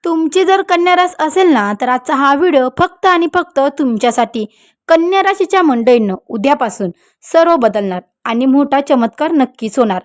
तुमची जर कन्या रास असेल ना तर आजचा हा व्हिडिओ फक्त आणि फक्त तुमच्यासाठी. कन्या राशीच्या मंडळींनो, उद्यापासून सर्व बदलणार आणि मोठा चमत्कार नक्कीच होणार.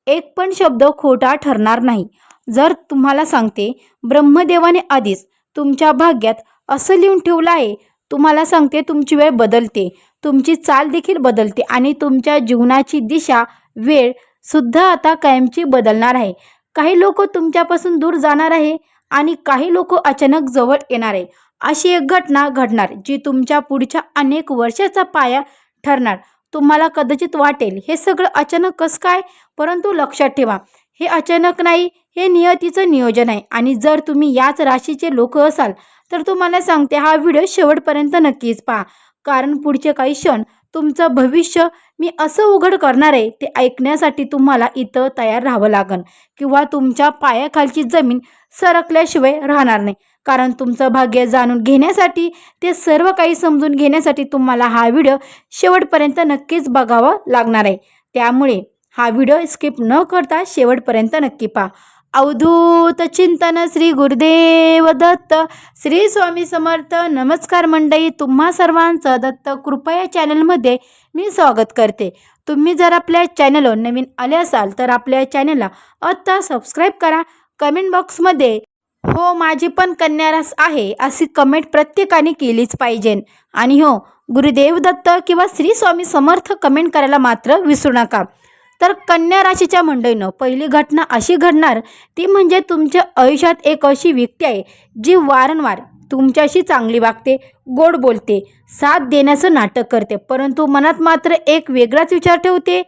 एक पण शब्द खोटा ठरणार नाही. जर तुम्हाला सांगते, ब्रह्मदेवाने आधीच तुमच्या भाग्यात असं लिहून ठेवलं आहे. तुम्हाला सांगते, तुमची वेळ बदलते, तुमची चाल देखील बदलते आणि तुमच्या जीवनाची दिशा, वेळ सुद्धा आता कायमची बदलणार आहे. काही लोक तुमच्यापासून दूर जाणार आहे आणि काही लोक अचानक जवळ येणार आहे. अशी एक घटना घडणार जी तुमच्या पुढच्या अनेक वर्षाचा पाया ठरणार. तुम्हाला कदाचित वाटेल हे सगळं अचानक कसं काय, परंतु लक्षात ठेवा, हे अचानक नाही, हे नियतीचं नियोजन आहे. आणि जर तुम्ही याच राशीचे लोक असाल तर तुम्हाला सांगते, हा व्हिडिओ शेवटपर्यंत नक्कीच पहा, कारण पुढचे काही क्षण तुमचं भविष्य मी असं उघड करणार आहे ते ऐकण्यासाठी तुम्हाला इथं तयार राहावं लागेल किंवा तुमच्या पायाखालची जमीन सरकल्याशिवाय राहणार नाही. कारण तुमचं भाग्य जाणून घेण्यासाठी, ते सर्व काही समजून घेण्यासाठी तुम्हाला हा व्हिडिओ शेवटपर्यंत नक्कीच बघावा लागणार आहे. त्यामुळे हा व्हिडिओ स्किप न करता शेवटपर्यंत नक्की पहा. अवधूत चिंतन श्री गुरुदेव दत्त. श्री स्वामी समर्थ. नमस्कार मंडळी, तुम्हा सर्वांचं दत्त कृपया चॅनलमध्ये मी स्वागत करते. तुम्ही जर आपल्या चॅनलवर नवीन आले असाल तर आपल्या चॅनलला आत्ता सबस्क्राईब करा. कमेंट बॉक्समध्ये हो माझी पण कन्या रास आहे अशी कमेंट प्रत्येकाने केलीच पाहिजे. आणि हो, गुरुदेव दत्त किंवा श्री स्वामी समर्थ कमेंट करायला मात्र विसरू नका. तर कन्या राशीच्या मंडळीनं, पहिली घटना अशी घडणार ती म्हणजे तुमच्या आयुष्यात एक अशी व्यक्ती आहे जी वारंवार तुमच्याशी चांगली वागते, गोड बोलते, साथ देण्याचं नाटक करते, परंतु मनात मात्र एक वेगळाच विचार ठेवते.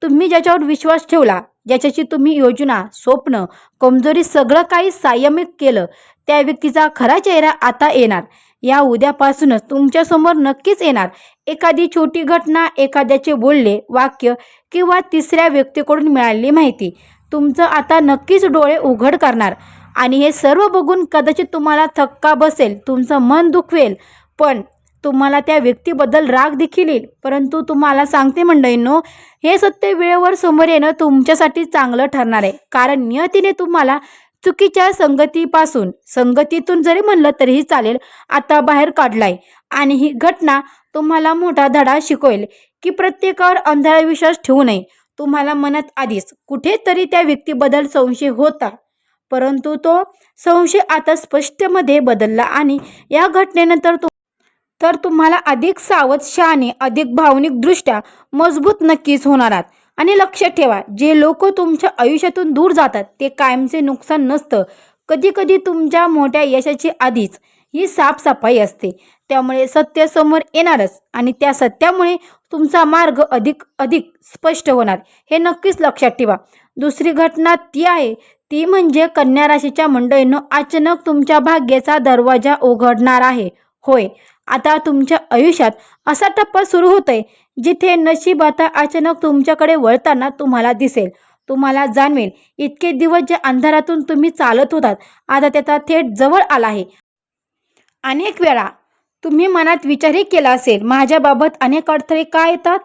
तुम्ही ज्याच्यावर विश्वास ठेवला, ज्याच्याशी तुम्ही योजना, स्वप्न, कमजोरी सगळं काही संयमित केलं, त्या व्यक्तीचा खरा चेहरा आता येणार. या उद्यापासूनच तुमच्यासमोर नक्कीच येणार. एखादी छोटी घटना, एखाद्याचे बोलले वाक्य किंवा तिसऱ्या व्यक्तीकडून मिळालेली माहिती तुमचं आता नक्कीच डोळे उघड करणार. आणि हे सर्व बघून कदाचित तुम्हाला धक्का बसेल, तुमचं मन दुखवेल, पण तुम्हाला त्या व्यक्तीबद्दल राग देखील येईल. परंतु तुम्हाला सांगते मंडळींनो, हे सत्य वेळेवर समोर येणं तुमच्यासाठी चांगलं ठरणार आहे. कारण नियतीने तुम्हाला चुकीच्या संगतीतून जरी म्हणलं तरीही चालेल, आता बाहेर काढलाय. आणि ही घटना तुम्हाला मोठा धडा शिकवेल की प्रत्येकावर अंधारा विश्वास ठेवू नये. तुम्हाला मनात आधीच कुठेतरी त्या व्यक्तीबद्दल संशय होता, परंतु तो संशय आता स्पष्टमध्ये बदलला. आणि या घटनेनंतर तर तुम्हाला अधिक सावध, शहाणे, अधिक भावनिकदृष्ट्या मजबूत नक्कीच होणार आहात. आणि लक्षात ठेवा, जे लोक तुमच्या आयुष्यातून दूर जातात ते कायमचे नुकसान नसतं. कधी कधी तुमच्या मोठ्या यशाची आधीच ही साफसफाई असते. त्यामुळे सत्य समोर येणारच आणि त्या सत्यामुळे तुमचा मार्ग अधिक अधिक स्पष्ट होणार, हे नक्कीच लक्षात ठेवा. दुसरी घटना ती म्हणजे कन्या राशीच्या मंडळींनो, अचानक तुमच्या भाग्याचा दरवाजा उघडणार आहे. होय, आता तुमच्या आयुष्यात असा टप्पा सुरू होतोय जिथे नशीब आता अचानक तुमच्याकडे वळताना तुम्हाला दिसेल. तुम्हाला जाणवेल, इतके दिवस ज्या अंधारातून तुम्ही चालत होतात आता त्याचा थेट जवळ आला आहे. अनेक वेळा तुम्ही मनात विचारही केला असेल, माझ्याबाबत अनेक अडथळे का येतात,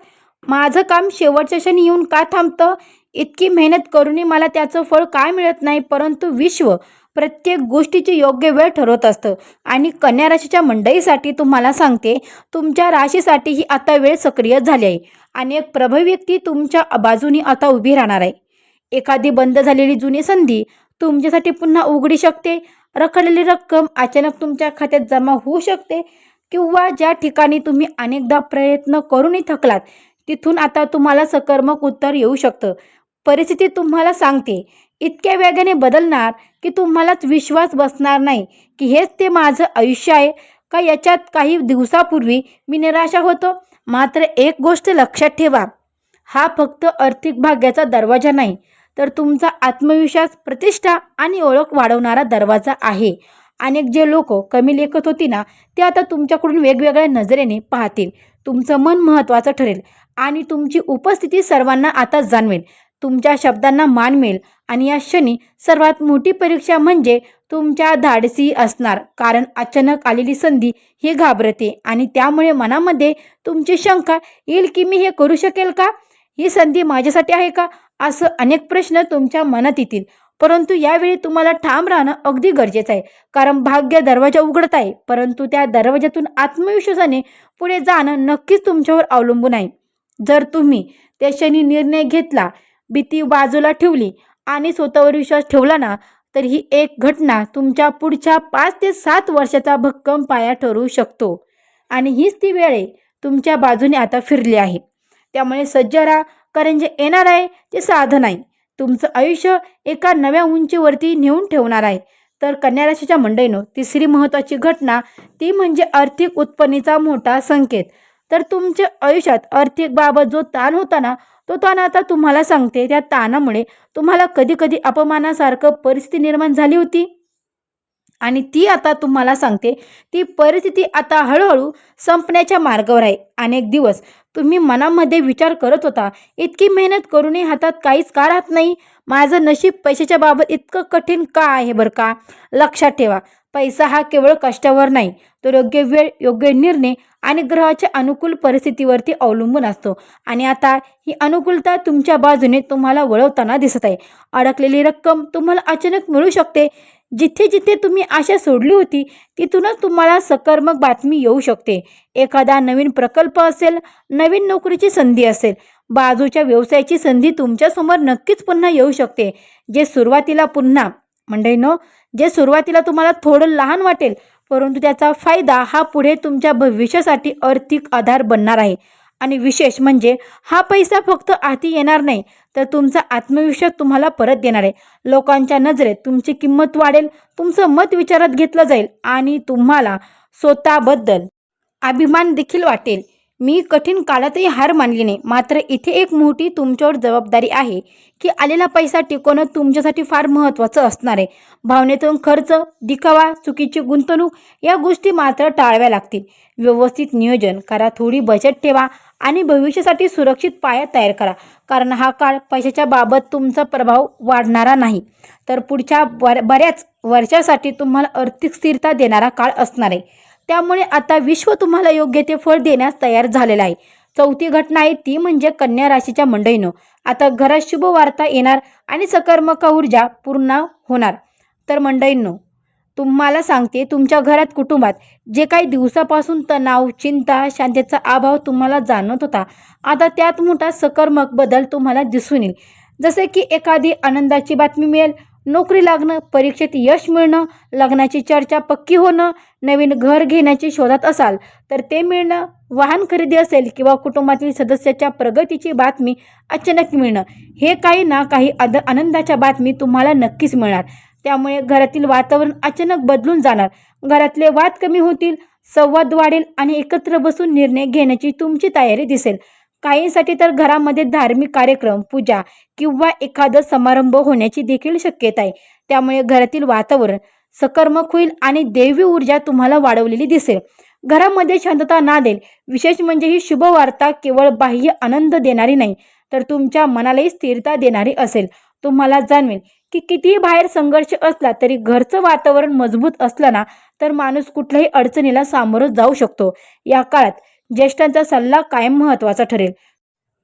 माझं काम शेवटच्या क्षणी येऊन का थांबतं, इतकी मेहनत करूनही मला त्याचं फळ काय मिळत नाही. परंतु विश्व प्रत्येक गोष्टीची योग्य वेळ ठरवत असतं. आणि कन्या राशीच्या मंडळीसाठी तुम्हाला सांगते, तुमच्या राशीसाठी ही आता वेळ सक्रिय झाली आहे. आणि एक प्रभावी व्यक्ती तुमच्या बाजूने आता उभी राहणार आहे. एखादी बंद झालेली जुनी संधी तुमच्यासाठी पुन्हा उघडी शकते. रखडलेली रक्कम अचानक तुमच्या खात्यात जमा होऊ शकते. किंवा ज्या ठिकाणी तुम्ही अनेकदा प्रयत्न करूनही थकलात तिथून आता तुम्हाला सकारात्मक उत्तर येऊ शकतं. परिस्थिती तुम्हाला सांगते, इतक्या वेगाने बदलणार की तुम्हालाच विश्वास बसणार नाही की हेच ते माझं आयुष्य आहे का. याच्यात काही दिवसापूर्वी मी निराशा होतो. मात्र एक गोष्ट लक्षात ठेवा, हा फक्त आर्थिक भाग्याचा दरवाजा नाही, तर तुमचा आत्मविश्वास, प्रतिष्ठा आणि ओळख वाढवणारा दरवाजा आहे. अनेक जे लोक कमी लेखत होती ना, ते आता तुमच्याकडून वेगवेगळ्या नजरेने पाहतील. तुमचं मन महत्त्वाचं ठरेल आणि तुमची उपस्थिती सर्वांना आता जाणवेल. तुमच्या शब्दांना मान मिळेल. आणि या क्षणी सर्वात मोठी परीक्षा म्हणजे तुमच्या धाडसी असणार. कारण अचानक आलेली संधी ही घाबरते आणि त्यामुळे मनामध्ये तुमची शंका येईल की मी हे करू शकेल का, ही संधी माझ्यासाठी आहे का, असं अनेक प्रश्न तुमच्या मनात येतील. परंतु यावेळी तुम्हाला ठाम राहणं अगदी गरजेचं आहे, कारण भाग्य दरवाजा उघडत आहे, परंतु त्या दरवाजातून आत्मविश्वासाने पुढे जाणं नक्कीच तुमच्यावर अवलंबून आहे. जर तुम्ही त्या क्षणी निर्णय घेतला, भीती बाजूला ठेवली आणि स्वतःवर विश्वास ठेवला ना, तर ही एक घटना तुमच्या पुढच्या 5 ते 7 वर्षाचा भक्कम पाया ठरू शकतो. आणि हीच ती वेळ आहे, तुमच्या बाजूने आता फिरली आहे. त्यामुळे सज्ज राहा, कारण जे येणार आहे ते साधं नाही, तुमचं आयुष्य एका नव्या उंचीवरती नेऊन ठेवणार आहे. तर कन्या राशीच्या मंडळींनो, तिसरी महत्त्वाची घटना ती म्हणजे आर्थिक उत्पन्नाचा मोठा संकेत. तर तुमच्या आयुष्यात आर्थिक बाबत जो ताण होता ना, तो ताण आता तुम्हाला सांगते, त्या ताणामुळे तुम्हाला कधी कधी अपमानासारखं परिस्थिती निर्माण झाली होती आणि ती आता तुम्हाला सांगते, ती परिस्थिती आता हळूहळू संपण्याच्या मार्गावर आहे. अनेक दिवस तुम्ही मनामध्ये विचार करत होता, इतकी मेहनत करूनही हातात काहीच का राहत नाही, माझं नशीब पैशाच्या बाबत इतकं कठीण का आहे. बरं का, लक्षात ठेवा, पैसा हा केवळ कष्टावर नाही, तर योग्य वेळ, योग्य निर्णय आणि ग्रहाच्या अनुकूल परिस्थितीवरती अवलंबून असतो. आणि आता ही अनुकूलता तुमच्या बाजूने तुम्हाला वळवताना दिसत आहे. अडकलेली रक्कम तुम्हाला अचानक मिळू शकते. जिथे जिथे तुम्ही आशा सोडली होती, तिथूनच तुम्हाला सकारात्मक बातमी येऊ शकते. एखादा नवीन प्रकल्प असेल, नवीन नोकरीची संधी असेल, बाजूच्या व्यवसायाची संधी तुमच्यासमोर नक्कीच पुन्हा येऊ शकते. जे सुरुवातीला पुन्हा मंडळींनो, जे सुरुवातीला तुम्हाला थोडं लहान वाटेल, परंतु त्याचा फायदा हा पुढे तुमच्या भविष्यासाठी आर्थिक आधार बनणार आहे. आणि विशेष म्हणजे हा पैसा फक्त हाती येणार नाही, तर तुमचा आत्मविश्वास तुम्हाला परत देणार आहे. लोकांच्या नजरेत तुमची किंमत वाढेल, तुमचं मत विचारात घेतलं जाईल आणि तुम्हाला स्वतःबद्दल अभिमान देखील वाटेल. मी कठीण काळातही हार मानली नाही, मात्र इथे एक मोठी तुमच्यावर जबाबदारी आहे की आलेला पैसा टिकवणं तुमच्यासाठी फार महत्त्वाचं असणार आहे. भावनेतून खर्च, दिखावा, चुकीची गुंतवणूक या गोष्टी मात्र टाळव्या लागतील. व्यवस्थित नियोजन करा, थोडी बचत ठेवा आणि भविष्यासाठी सुरक्षित पाया तयार करा, कारण हा काळ पैशाच्या बाबत तुमचा प्रभाव वाढणारा नाही, तर पुढच्या बऱ्याच वर्षासाठी तुम्हाला आर्थिक स्थिरता देणारा काळ असणार आहे. त्यामुळे आता विश्व तुम्हाला योग्य ते फळ देण्यास तयार झालेलं आहे. चौथी घटना आहे ती म्हणजे कन्या राशीच्या मंडळींनो, आता घरात शुभ वार्ता येणार आणि सकारात्मक ऊर्जा पूर्ण होणार. तर मंडळींनो, तुम्हाला सांगते, तुमच्या घरात, कुटुंबात जे काही दिवसापासून तणाव, चिंता, शांततेचा अभाव तुम्हाला जाणवत होता, आता त्यात मोठा सकारात्मक बदल तुम्हाला दिसून येईल. जसे की एखादी आनंदाची बातमी मिळेल, नोकरी लागणं, परीक्षेत यश मिळणं, लग्नाची चर्चा पक्की होणं, नवीन घर घेण्याची शोधात असाल तर ते मिळणं, वाहन खरेदी असेल किंवा कुटुंबातील सदस्याच्या प्रगतीची बातमी अचानक मिळणं, हे काही ना काही आनंदाच्या बातमी तुम्हाला नक्कीच मिळणार. त्यामुळे घरातील वातावरण अचानक बदलून जाणार, घरातले वाद कमी होतील, संवाद वाढेल आणि एकत्र बसून निर्णय घेण्याची तुमची तयारी दिसेल. काहींसाठी तर घरामध्ये धार्मिक कार्यक्रम, पूजा किंवा एखादा समारंभ होण्याची देखील शक्यता आहे. त्यामुळे घरातील वातावरण सकारात्मक होईल आणि दैवी ऊर्जा तुम्हाला वाढवलेली दिसेल. घरामध्ये शांतता नांदेल. विशेष म्हणजे ही शुभ वार्ता केवळ बाह्य आनंद देणारी नाही, तर तुमच्या मनालाही स्थिरता देणारी असेल. तुम्हाला जाणवेल की कितीही बाहेर संघर्ष असला तरी घरचं वातावरण मजबूत असलं ना, तर माणूस कुठल्याही अडचणीला सामोरं जाऊ शकतो. या काळात ज्येष्ठांचा सल्ला कायम महत्त्वाचा ठरेल.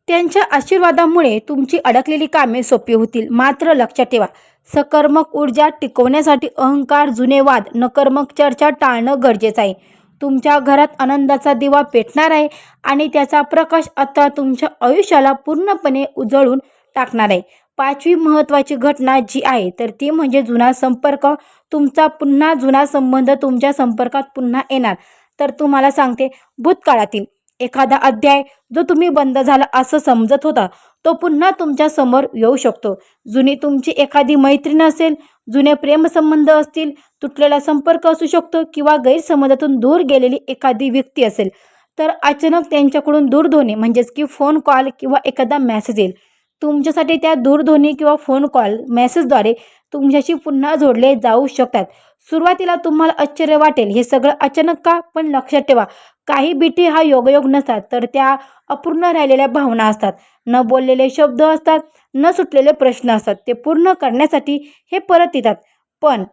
त्यांच्या आशीर्वादामुळे तुमची अडकलेली कामे सोपी होतील. मात्र लक्षात ठेवा, सकारात्मक ऊर्जा टिकवण्यासाठी अहंकार, जुने वाद, नकारात्मक चर्चा टाळणं गरजेचं आहे. तुमच्या घरात आनंदाचा दिवा पेटणार आहे आणि त्याचा प्रकाश आता तुमच्या आयुष्याला पूर्णपणे उजळून टाकणार आहे. पाचवी महत्त्वाची घटना जी आहे तर ती म्हणजे जुना संपर्क. तुमचा पुन्हा जुना संबंध तुमच्या संपर्कात पुन्हा येणार. तर तुम्हाला सांगते, भूतकाळातील एखादा अध्याय जो तुम्ही बंद झाला असं समजत होता, तो पुन्हा तुमच्या समोर येऊ शकतो. जुनी तुमची एखादी मैत्रीण असेल, जुने प्रेमसंबंध असतील, तुटलेला संपर्क असू शकतो किंवा गैरसमजातून दूर गेलेली एखादी व्यक्ती असेल, तर अचानक त्यांच्याकडून दूरध्वनी म्हणजेच की फोन कॉल किंवा एखादा मेसेज येईल. तुमच्यासाठी त्या दूरध्वनी किंवा फोन कॉल, मेसेजद्वारे तुमच्याशी पुन्हा जोडले जाऊ शकतात. सुरुवातीला तुम्हाला आश्चर्य वाटेल, हे सगळं अचानक का? पण लक्षात ठेवा, काही भेटी हा योगायोग नसतात, तर त्या अपूर्ण राहिलेल्या भावना असतात, न बोललेले शब्द असतात, न सुटलेले प्रश्न असतात. ते पूर्ण करण्यासाठी हे परत येतात. पण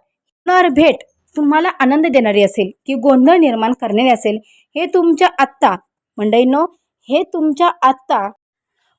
भेट तुम्हाला आनंद देणारी असेल की गोंधळ निर्माण करणारी असेल, हे तुमच्या आत्ता मंडळींनो, हे तुमच्या आत्ता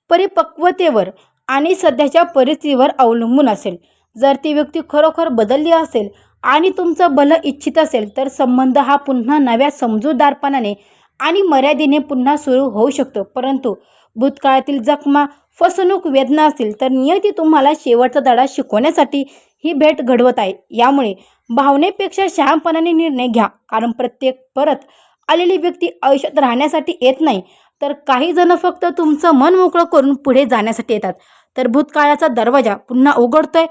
परिपक्वतेवर आणि सध्याच्या परिस्थितीवर अवलंबून असेल. जर ती व्यक्ती खरोखर बदलली असेल आणि तुमचं भलं इच्छित असेल तर संबंध हा पुन्हा नव्या समजूतदारपणाने आणि मर्यादेने पुन्हा सुरू होऊ शकतो. परंतु भूतकाळातील जखमा, फसवणूक, वेदना असतील तर नियती तुम्हाला शेवटचा धडा शिकवण्यासाठी ही भेट घडवत आहे. यामुळे भावनेपेक्षा शहाणपणाने निर्णय घ्या, कारण प्रत्येक परत आलेली व्यक्ती आयुष्यात राहण्यासाठी येत नाही, तर काही जण फक्त तुमचं मन मोकळं करून पुढे जाण्यासाठी येतात. तर भूतकाळाचा दरवाजा पुन्हा उघडतोय,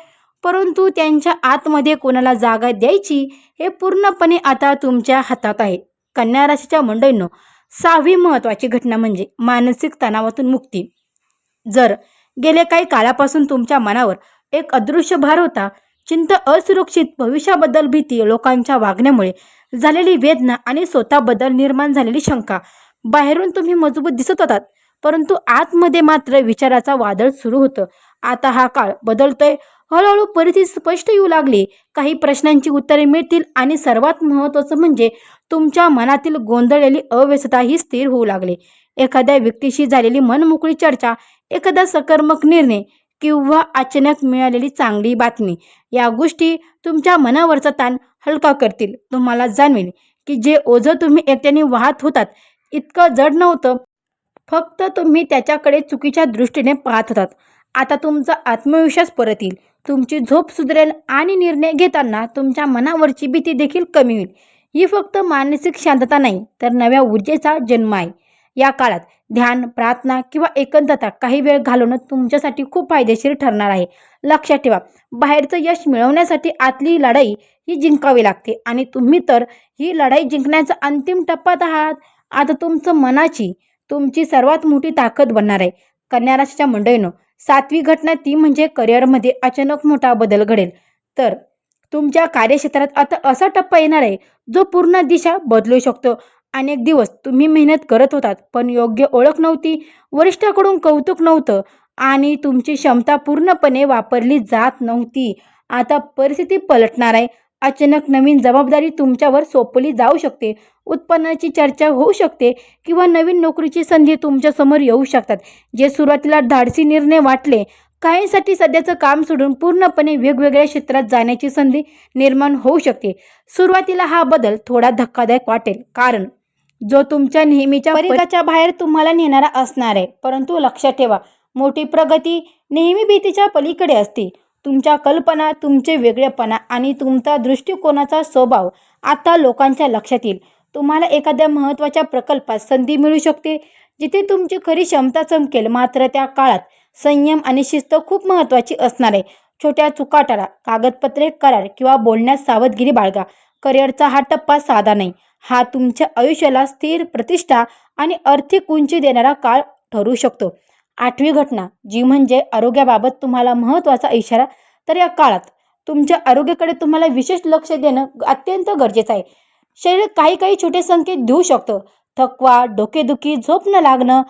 परंतु त्यांच्या आतमध्ये कोणाला जागा द्यायची हे पूर्णपणे आता तुमच्या हातात आहे. कन्या राशीच्या मंडळींनो, 6वी महत्त्वाची घटना म्हणजे मानसिक तणावातून मुक्ती. जर गेले काही काळापासून तुमच्या मनावर एक अदृश्य भार होता, चिंता, असुरक्षित भविष्याबद्दल भीती, लोकांच्या वागण्यामुळे झालेली वेदना आणि स्वतःबद्दल निर्माण झालेली शंका, बाहेरून तुम्ही मजबूत दिसत होतात, परंतु आतमध्ये मात्र विचाराचा वादळ सुरू होतं. आता हा काळ बदलतोय. हळूहळू परिस्थिती स्पष्ट येऊ लागली. काही प्रश्नांची उत्तरे मिळतील आणि सर्वात महत्त्वाचं म्हणजे तुमच्या मनातील गोंधळलेली अव्यवस्था ही स्थिर होऊ लागली. एखाद्या व्यक्तीशी झालेली मनमोकळी चर्चा, एखादा सकारात्मक निर्णय किंवा अचानक मिळालेली चांगली बातमी, या गोष्टी तुमच्या मनावरचा ताण हलका करतील. तुम्हाला जाणवेल की जे ओझं तुम्ही एकट्याने वाहत होतात इतकं जड नव्हतं, फक्त तुम्ही त्याच्याकडे चुकीच्या दृष्टीने पाहत होतात. आता तुमचा आत्मविश्वास परत येईल, तुमची झोप सुधरेल आणि निर्णय घेताना तुमच्या मनावरची भीती देखील कमी होईल. ही फक्त मानसिक शांतता नाही, तर नव्या ऊर्जेचा जन्म आहे. या काळात ध्यान, प्रार्थना किंवा एकांतता काही वेळ घालवणं तुमच्यासाठी खूप फायदेशीर ठरणार आहे. लक्षात ठेवा, बाहेरचं यश मिळवण्यासाठी आतली लढाई ही जिंकावी लागते आणि तुम्ही तर ही लढाई जिंकण्याचा अंतिम टप्प्यात आहात. आता तुमची सर्वात मोठी ताकद बनणार आहे. कन्या राशीच्या मंडळींनो, 7वी घटना ती म्हणजे करिअरमध्ये अचानक मोठा बदल घडेल. तर तुमच्या कार्यक्षेत्रात आता असा टप्पा येणार आहे जो पूर्ण दिशा बदलू शकतो. अनेक दिवस तुम्ही मेहनत करत होतात, पण योग्य ओळख नव्हती, वरिष्ठाकडून कौतुक नव्हतं आणि तुमची क्षमता पूर्णपणे वापरली जात नव्हती. आता परिस्थिती पलटणार आहे. अचानक नवीन जबाबदारी तुमच्यावर सोपवली जाऊ शकते, उत्पन्नाची चर्चा होऊ शकते किंवा नवीन नोकरीची संधी तुमच्यासमोर येऊ शकतात. जे सुरुवातीला धाडसी निर्णय वाटले, काहींसाठी सध्याचं काम सोडून पूर्णपणे वेगवेगळ्या क्षेत्रात जाण्याची संधी निर्माण होऊ शकते. सुरुवातीला हा बदल थोडा धक्कादायक वाटेल, कारण जो तुमच्या नेहमीच्या परिघाच्या बाहेर तुम्हाला नेणारा असणार आहे. परंतु लक्षात ठेवा, मोठी प्रगती नेहमी भीतीच्या पलीकडे असते. तुमच्या कल्पना, तुमचे वेगळेपणा आणि तुमचा दृष्टिकोनाचा स्वभाव आता लोकांच्या लक्षात येईल. तुम्हाला एखाद्या महत्त्वाच्या प्रकल्पात संधी मिळू शकते जिथे तुमची खरी क्षमता चमकेल. मात्र त्या काळात संयम आणि शिस्त खूप महत्त्वाची असणार आहे. छोट्या चुका टाळा, कागदपत्रे, करार किंवा बोलण्यात सावधगिरी बाळगा. करिअरचा हा टप्पा साधा नाही, हा तुमच्या आयुष्याला स्थिर, प्रतिष्ठा आणि आर्थिक उंची देणारा काळ ठरू शकतो. 8वी घटना जी म्हणजे आरोग्याबाबत तुम्हाला महत्त्वाचा इशारा. तर या काळात तुमच्या आरोग्याकडे तुम्हाला विशेष लक्ष देणं अत्यंत गरजेचं आहे. शरीर काही छोटे संकेत देऊ शकतं. थकवा, डोकेदुखी, झोप न लागणं,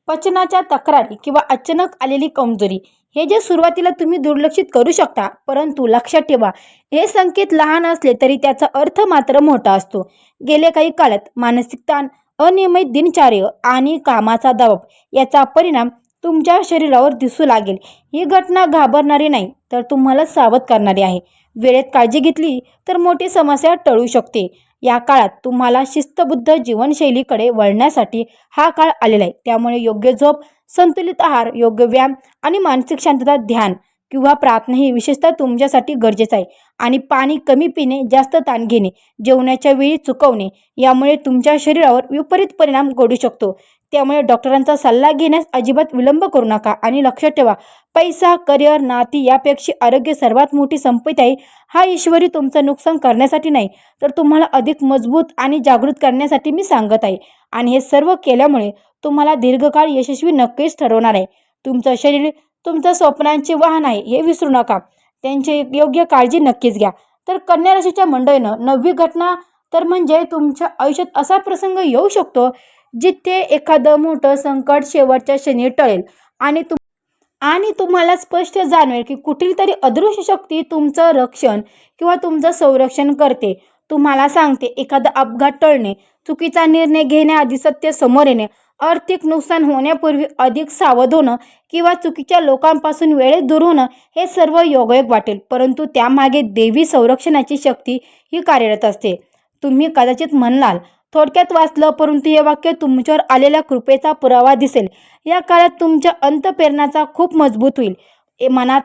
पचनाच्या तक्रारी किंवा अचानक आलेली कमजोरी, हे जे सुरुवातीला तुम्ही दुर्लक्षित करू शकता, परंतु लक्षात ठेवा, हे संकेत लहान असले तरी त्याचा अर्थ मात्र मोठा असतो. गेल्या काही काळात मानसिक ताण, अनियमित दिनचर्या आणि कामाचा दबाव याचा परिणाम तुमच्या शरीरावर दिसू लागेल. ही घटना घाबरणारी नाही, तर तुम्हाला सावध करणारी आहे. वेळेत काळजी घेतली तर मोठी समस्या टळू शकते. या काळात तुम्हाला शिस्तबद्ध जीवनशैलीकडे वळण्यासाठी हा काळ आलेला आहे. त्यामुळे योग्य झोप, संतुलित आहार, योग्य व्यायाम आणि मानसिक शांतता, ध्यान किंवा प्रार्थना ही विशेषतः तुमच्यासाठी गरजेचं आहे. आणि पाणी कमी पिणे, जास्त ताण घेणे, जेवणाच्या वेळी चुकवणे यामुळे तुमच्या शरीरावर विपरीत परिणाम घडू शकतो. त्यामुळे डॉक्टरांचा सल्ला घेण्यास अजिबात विलंब करू नका. आणि लक्षात ठेवा, पैसा, करिअर, नाती यापेक्षा आरोग्य सर्वात मोठी संपत्ती आहे. हा ईश्वरी तुमचं नुकसान करण्यासाठी नाही, तर तुम्हाला अधिक मजबूत आणि जागृत करण्यासाठी मी सांगत आहे. आणि हे सर्व केल्यामुळे तुम्हाला दीर्घकाळ यशस्वी नक्कीच ठरवणार आहे. तुमचं शरीर तुमचं स्वप्नांचे वाहन आहे, हे विसरू नका. त्यांची योग्य काळजी नक्कीच घ्या. तर कन्या राशीच्या मंडळीनं 9वी घटना तर म्हणजे तुमच्या आयुष्यात असा प्रसंग येऊ शकतो जिथे एखादं मोठं संकट शेवटच्या क्षणी टळेल आणि तुम्हाला स्पष्ट जाणवेल की कुठली तरी अदृश्य शक्ती तुमचं रक्षण किंवा तुमचं संरक्षण करते. तुम्हाला सांगते, एखादा अपघात टळणे, चुकीचा निर्णय घेण्याआधी सत्य समोर येणे, आर्थिक नुकसान होण्यापूर्वी अधिक सावध होणं किंवा चुकीच्या लोकांपासून वेळेत दूर होणं हे सर्व योगायोग वाटेल, परंतु त्यामागे देवी संरक्षणाची शक्ती ही कार्यरत असते. तुम्ही कदाचित म्हणाल, थोडक्यात वाचलं, परंतु हे वाक्य तुमच्यावर आलेल्या कृपेचा पुरावा दिसेल. या काळात तुमच्या अंतःप्रेरणाचा खूप मजबूत होईल. मनात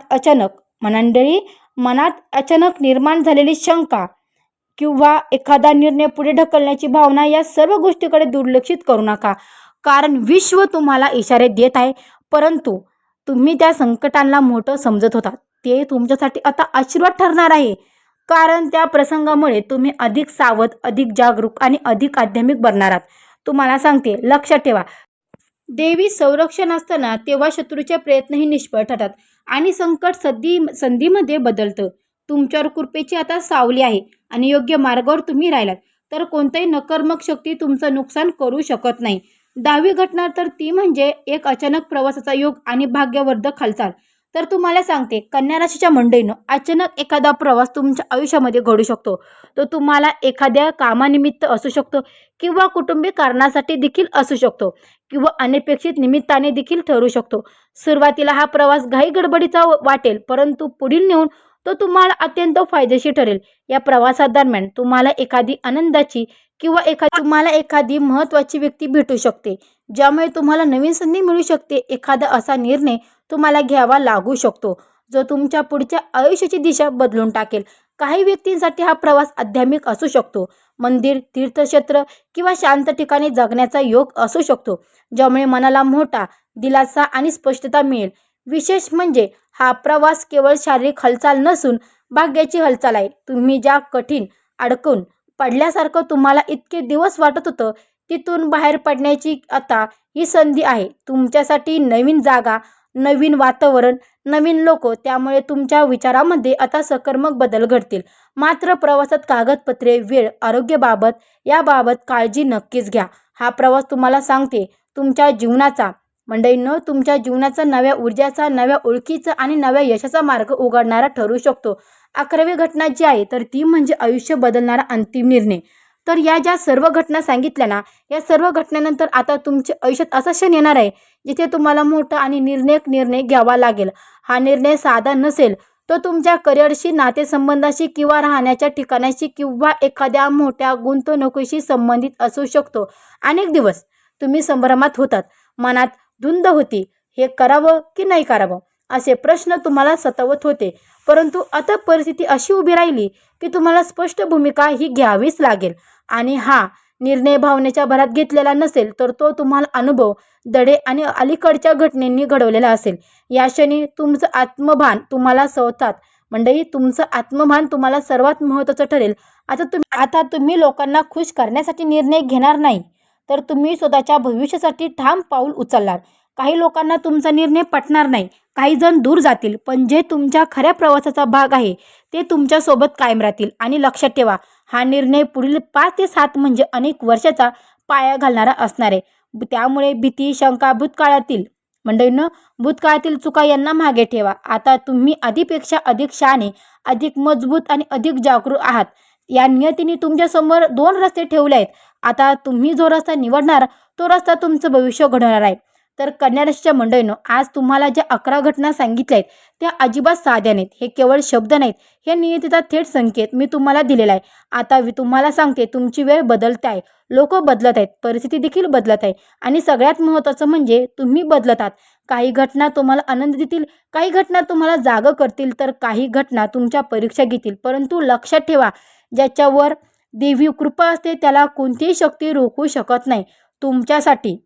अचानक निर्माण झालेली शंका किंवा एखादा निर्णय पुढे ढकलण्याची भावना, या सर्व गोष्टीकडे दुर्लक्षित करू नका. कारण विश्व तुम्हाला इशारे देत आहे, परंतु तुम्ही त्या संकटांना मोठं समजत होता. ते तुमच्यासाठी आता आशीर्वाद ठरणार आहे. कारण त्या प्रसंगामुळे तुम्ही अधिक सावध, अधिक जागरूक आणि अधिक आध्यात्मिक बनणार आहात. तुम्हाला सांगते, लक्षात ठेवा, देवी संरक्षण असताना तेव्हा शत्रूचे प्रयत्नही निष्फळ ठरतात आणि संकट संधीमध्ये बदलतं. तुमच्यावर कृपेची आता सावली आहे आणि योग्य मार्गावर तुम्ही राहिलात तर कोणताही नकारात्मक शक्ती तुमचं नुकसान करू शकत नाही. 10वी घटना तर ती म्हणजे एक अचानक प्रवासाचा योग आणि भाग्यवर्धक हालचाल. तर तुम्हाला सांगते, कन्या राशीच्या मंडळींनो, अचानक एखादा प्रवास तुमच्या आयुष्यामध्ये घडू शकतो. तो तुम्हाला एखाद्या कामानिमित्त असू शकतो किंवा कुटुंबीय कारणासाठी देखील असू शकतो किंवा अनपेक्षित निमित्ताने देखील ठरू शकतो. सुरुवातीला हा प्रवास घाई गडबडीचा वाटेल, परंतु पुढील नेऊन तो तुम्हाला अत्यंत फायदेशीर ठरेल. या प्रवासादरम्यान तुम्हाला एखादी आनंदाची किंवा एखादी महत्त्वाची व्यक्ती भेटू शकते, ज्यामुळे तुम्हाला नवीन संधी मिळू शकते. एखादा असा निर्णय तुम्हाला घ्यावा लागू शकतो जो तुमच्या पुढच्या आयुष्याची दिशा बदलून टाकेल. काही व्यक्तींसाठी हा प्रवास आध्यात्मिक असू शकतो. मंदिर, तीर्थक्षेत्र किंवा शांत ठिकाणी जगण्याचा योग असू शकतो, ज्यामुळे मनाला मोठा दिलासा आणि स्पष्टता मिळेल. विशेष म्हणजे हा प्रवास केवळ शारीरिक हालचाल नसून भाग्याची हालचाल आहे. तुम्ही ज्या कठीण अडकून पडल्यासारखं तुम्हाला इतके दिवस वाटत होतं, तिथून बाहेर पडण्याची आता ही संधी आहे. तुमच्यासाठी नवीन जागा, नवीन वातावरण, नवीन लोक, त्यामुळे तुमच्या विचारामध्ये आता सकारात्मक बदल घडतील. मात्र प्रवासात कागदपत्रे, वेळ, आरोग्याबाबत याबाबत काळजी नक्कीच घ्या. हा प्रवास तुम्हाला सांगते, तुमच्या जीवनाचा नव्या ऊर्जाचा, नव्या ओळखीचा आणि नव्या यशाचा मार्ग उघडणारा ठरू शकतो. 11वी घटना जी आहे तर ती म्हणजे आयुष्य बदलणारा अंतिम निर्णय. तर या ज्या सर्व घटना सांगितल्या ना, या सर्व घटनेनंतर आता तुमच्या आयुष्यात असा क्षण येणार आहे जिथे तुम्हाला मोठा आणि निर्णय घ्यावा लागेल. हा निर्णय साधा नसेल, तो तुमच्या करिअरशी, नातेसंबंधाशी किंवा राहण्याच्या ठिकाणाशी किंवा एखाद्या मोठ्या गुंतवणुकीशी संबंधित असू शकतो. अनेक दिवस तुम्ही संभ्रमात होतात, मनात धुंद होती, हे करावं की नाही करावं असे प्रश्न तुम्हाला सतावत होते. परंतु आता परिस्थिती अशी उभी राहिली की तुम्हाला स्पष्ट भूमिका ही घ्यावीच लागेल. आणि हा निर्णय भावनेच्या भरात घेतलेला नसेल, तर तो तुम्हाला अनुभव, धडे आणि अलीकडच्या घटनेंनी घडवलेला असेल. या क्षणी तुमचं आत्मभान तुम्हाला सर्वात महत्त्वाचं ठरेल. आता तुम्ही लोकांना खुश करण्यासाठी निर्णय घेणार नाही, तर तुम्ही स्वतःच्या भविष्यासाठी ठाम पाऊल उचलणार. काही लोकांना तुमचा निर्णय पटणार नाही, काही जण दूर जातील, पण जे तुमच्या खऱ्या प्रवासाचा भाग आहे ते तुमच्यासोबत कायम राहतील. आणि लक्षात ठेवा, हा निर्णय पुढील 5 ते 7 म्हणजे अनेक वर्षाचा पाया घालणारा असणार आहे. त्यामुळे भीती, शंका, भूतकाळातील चुका यांना मागे ठेवा. आता तुम्ही आधीपेक्षा अधिक शहाणे, अधिक मजबूत आणि अधिक जागरूक आहात. या नियतीने तुमच्यासमोर 2 रस्ते ठेवले आहेत. आता तुम्ही जो रस्ता निवडणार तो रस्ता तुमचं भविष्य घडवणार आहे. तर कन्या राशीच्या मंडळींनो, आज तुम्हाला ज्या 11 घटना सांगितल्या आहेत त्या अजिबात साध्या नाहीत. हे केवळ शब्द नाहीत, हे नियतीचा थेट संकेत मी तुम्हाला दिलेला आहे. आता तुम्हाला सांगते, तुमची वेळ बदलत आहे, लोक बदलत आहेत, परिस्थिती देखील बदलत आहे आणि सगळ्यात महत्त्वाचं म्हणजे तुम्ही बदलत आहात. काही घटना तुम्हाला आनंद देतील, काही घटना तुम्हाला जागं करतील, तर काही घटना तुमच्या परीक्षा घेतील. परंतु लक्षात ठेवा, ज्याच्यावर देवी कृपा असते त्याला कोणतीही शक्ती रोखू शकत नाही. तुमच्यासाठी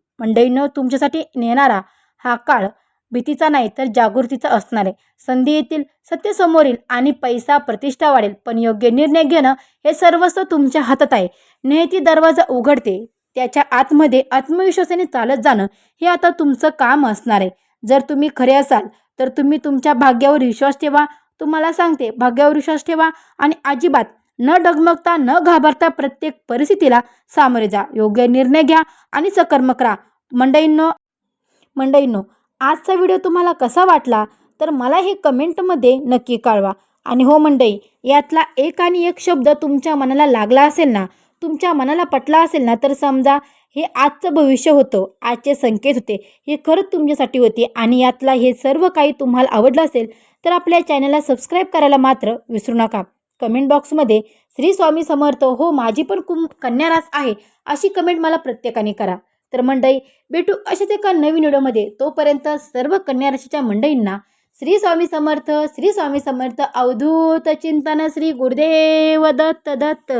नेणारा हा काळ भीतीचा नाही तर जागृतीचा असणार आहे. संधी येतील, सत्य समोर येईल आणि पैसा, प्रतिष्ठा वाढेल, पण योग्य निर्णय घेणं हे सर्वस्व तुमच्या हातात आहे. नियती दरवाजा उघडते, त्याच्या आतमध्ये आत्मविश्वासाने चालत जाणं हे आता तुमचं काम असणार आहे. जर तुम्ही खरे असाल तर तुम्ही तुमच्या भाग्यावर विश्वास ठेवा. तुम्हाला सांगते, भाग्यावर विश्वास ठेवा आणि अजिबात न डगमगता, न घाबरता प्रत्येक परिस्थितीला सामोरे जा. योग्य निर्णय घ्या आणि सकारात्मक राहा. मंडळींनो, आजचा व्हिडिओ तुम्हाला कसा वाटला तर मला हे कमेंटमध्ये नक्की कळवा. आणि हो मंडळी, यातला एक शब्द तुमच्या मनाला लागला असेल ना, तुमच्या मनाला पटला असेल ना, तर समजा हे आजचं भविष्य होतं, आजचे संकेत होते, हे खरंच तुमच्यासाठी होते. आणि यातला हे सर्व काही तुम्हाला आवडलं असेल तर आपल्या चॅनलला सबस्क्राईब करायला मात्र विसरू नका. कमेंट बॉक्समध्ये श्री स्वामी समर्थ हो माझी पण कन्या रास आहे अशी कमेंट मला प्रत्येकाने करा. तर मंडळी, भेटू अशाच एका नवीन व्हिडिओमध्ये. तोपर्यंत सर्व कन्या राशीच्या मंडळींना श्री स्वामी समर्थ, श्री स्वामी समर्थ. अवधूत चिंतन. श्री गुरुदेव दत्त दत्त.